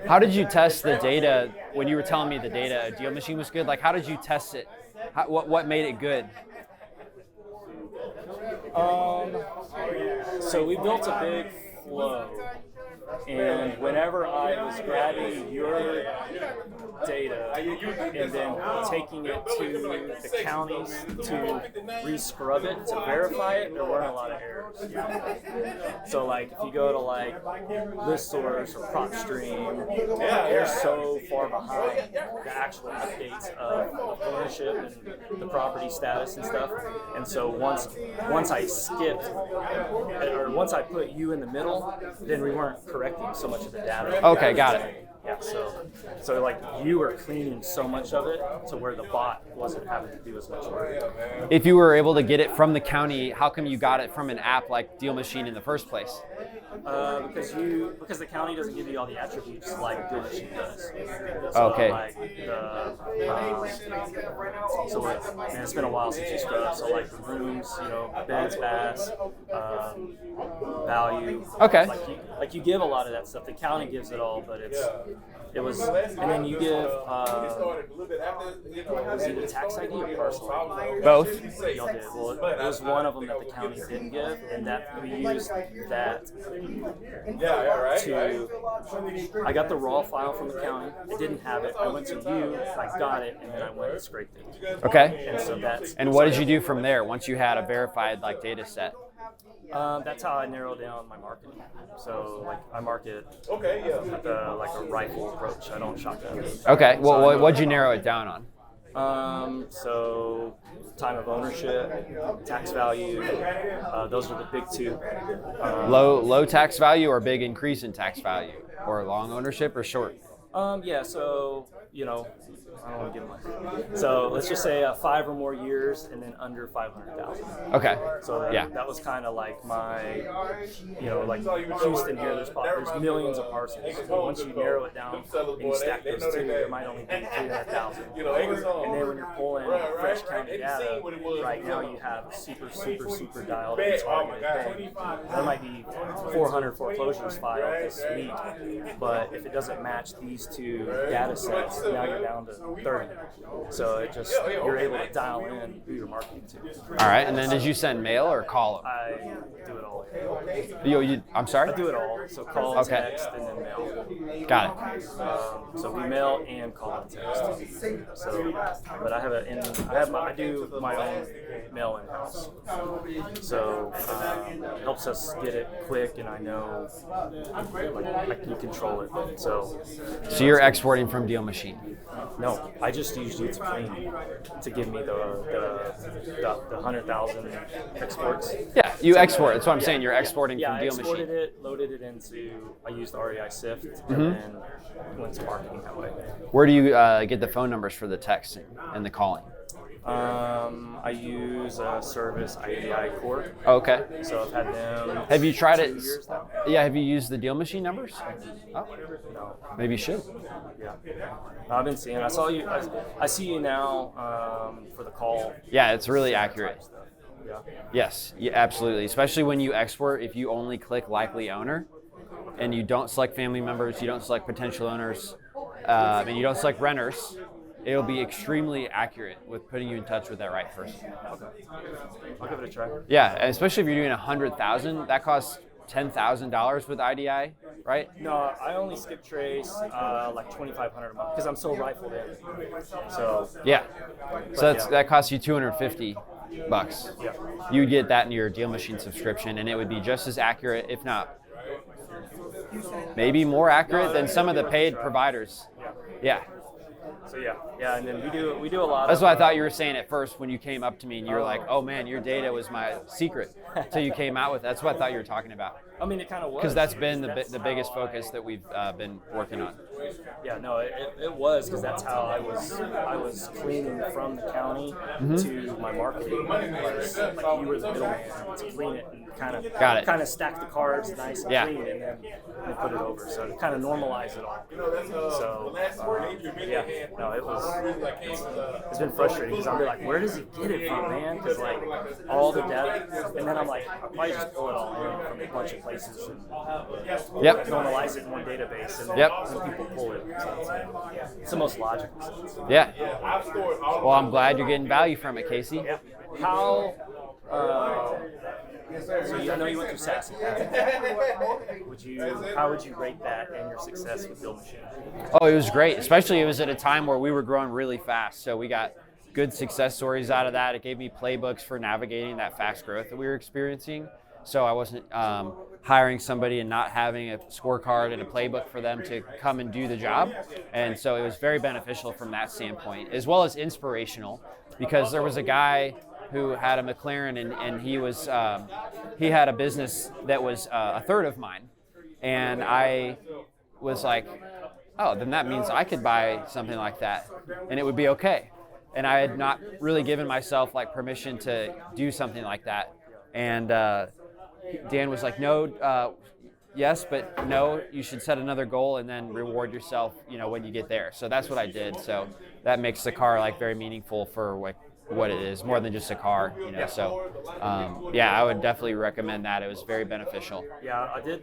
How did you test the data when you were telling me the data Deal Machine was good? Like, how did you test it? What made it good? So we built a big flow, and whenever I was grabbing your data and then taking it to the counties to re-scrub it, to verify it, there weren't a lot of errors. So like if you go to like ListSource or PropStream, they're so far behind the actual updates of ownership and the property status and stuff. And so once I skipped, or once I put you in the middle, then we weren't correcting so much of the data. Okay, got it. Yeah, so like you were cleaning so much of it to where the bot wasn't having to do as much work. If you were able to get it from the county, how come you got it from an app like Deal Machine in the first place? Because the county doesn't give you all the attributes like DealMachine does. Okay. Like man, it's been a while since you scrubbed. So like the rooms, beds, baths, value. Okay. Like you give a lot of that stuff. The county gives it all, but it was, and then you give, was it a tax ID or parcel ID? Both. Y'all did. Well, it was one of them that the county didn't give, and that we used that to, I got the raw file from the county. It didn't have it. I went to you, I got it, and then I went and scraped it. Okay. And so And what did you do from there once you had a verified like data set? That's how I narrowed down my marketing. So like I market with like a rifle approach. I don't shotgun. Okay. Well, what'd you narrow it down on? So time of ownership, tax value, those are the big two. Low tax value or big increase in tax value, or long ownership or short? Yeah. So I don't want to give my. So let's just say 5 or more years, and then under 500,000. Okay. So that was kind of like my, like Houston here. There's millions of parcels. So once you narrow it down and you stack those two, there might only be 300,000. And then when you're pulling fresh county data, right now you have super dialed in targeted thing. There might be 400 foreclosures filed this week, but if it doesn't match these two data sets, now you're down to 30. So you're able to dial in who you're marketing to. All right, and then did you send mail or call them? I do it all. I'm sorry? I do it all. So call, text, and then mail. Got it. So we mail and call and text. So, but I do my own mail in house. So it helps us get it quick, and I know I can control it. So you're exporting from Deal Machine? No, I just used you to clean to give me the 100,000 exports. Yeah, you export. That's what I'm saying. You're exporting from Deal Machine. Yeah, I exported it, loaded it into. I used REI Sift, and then went to marketing that way. Where do you get the phone numbers for the texting and the calling? I use a service IDI Core. Okay. So I've had them. Have you tried it? Years now. Yeah. Have you used the Deal Machine numbers? Oh. No. Maybe you should. Yeah. I've been seeing. I saw you. I see you now for the call. Yeah, it's really accurate. Yeah. Yes, yeah, absolutely. Especially when you export, if you only click likely owner, and you don't select family members, you don't select potential owners, and you don't select renters, it'll be extremely accurate with putting you in touch with that right person. Okay. I'll give it a try. Yeah, and especially if you're doing 100,000, that costs $10,000 with IDI, right? No, I only skip trace like $2,500 a month because I'm so rifled in. So yeah, so that costs you $250. Yeah. You would get that in your Deal Machine subscription, and it would be just as accurate, if not maybe more accurate than some of the paid providers. Yeah. So yeah, and then we do a lot. That's what I thought you were saying at first when you came up to me and you were like, "Oh man, your data was my secret." So you came out with. That's what I thought you were talking about. I mean, it kind of was. Because that's been the biggest focus that we've been working on. Yeah, no, it was because that's how I was cleaning from the county to my marketing. Like you were the middleman to clean it and kind of Got it. kind of stack the cards nice and Yeah. clean, and then put it over. So to kind of normalize it all. So yeah, no, it's been frustrating because I'm like, where does he get it from, man? Because like all the data, and then I'm like, I'll probably just pull it all in from a bunch of places and normalize it in one database, and then people pull it. So it's the most logical sense. Yeah. Well, I'm glad you're getting value from it, Casey. Yeah. How? So I know you went through SaaS Academy. How would you rate that and your success with DealMachine? Oh, it was great. Especially it was at a time where we were growing really fast. So we got good success stories out of that. It gave me playbooks for navigating that fast growth that we were experiencing. So I wasn't hiring somebody and not having a scorecard and a playbook for them to come and do the job. And so it was very beneficial from that standpoint, as well as inspirational, because there was a guy who had a McLaren, and he had a business that was a third of mine. And I was like, oh, then that means I could buy something like that and it would be okay. And I had not really given myself like permission to do something like that. And Dan was like, no, yes, but no, you should set another goal and then reward yourself, when you get there. So that's what I did. So that makes the car like very meaningful for what it is, more than just a car, So I would definitely recommend that. It was very beneficial. Yeah, I did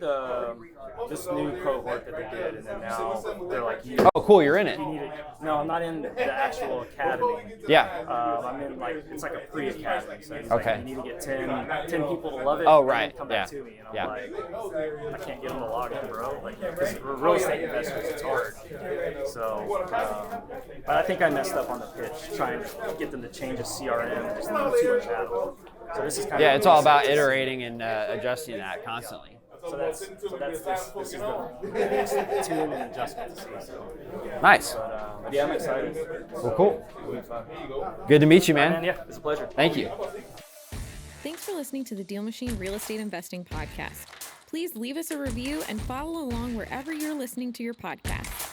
this new cohort that they did, and then now they're like, oh, cool, you're in it. No, I'm not in the actual academy. Yeah. I'm in it's like a pre-academy. So it's okay. Like, you need to get 10 people to love it. Oh, right. And come back to me. And I'm like, I can't get them to log in, bro. Like, because for real estate investors, it's hard. So, but I think I messed up on the pitch, trying to get them to change a CRM and just leave too much out of it. So this is kind of it's all about iterating and adjusting that constantly. So this is the biggest tune and adjustment to see. So. Nice. But yeah, I'm excited. Well, cool. Good to meet you, man. Yeah, it's a pleasure. Thank you. Thanks for listening to the Deal Machine Real Estate Investing Podcast. Please leave us a review and follow along wherever you're listening to your podcast.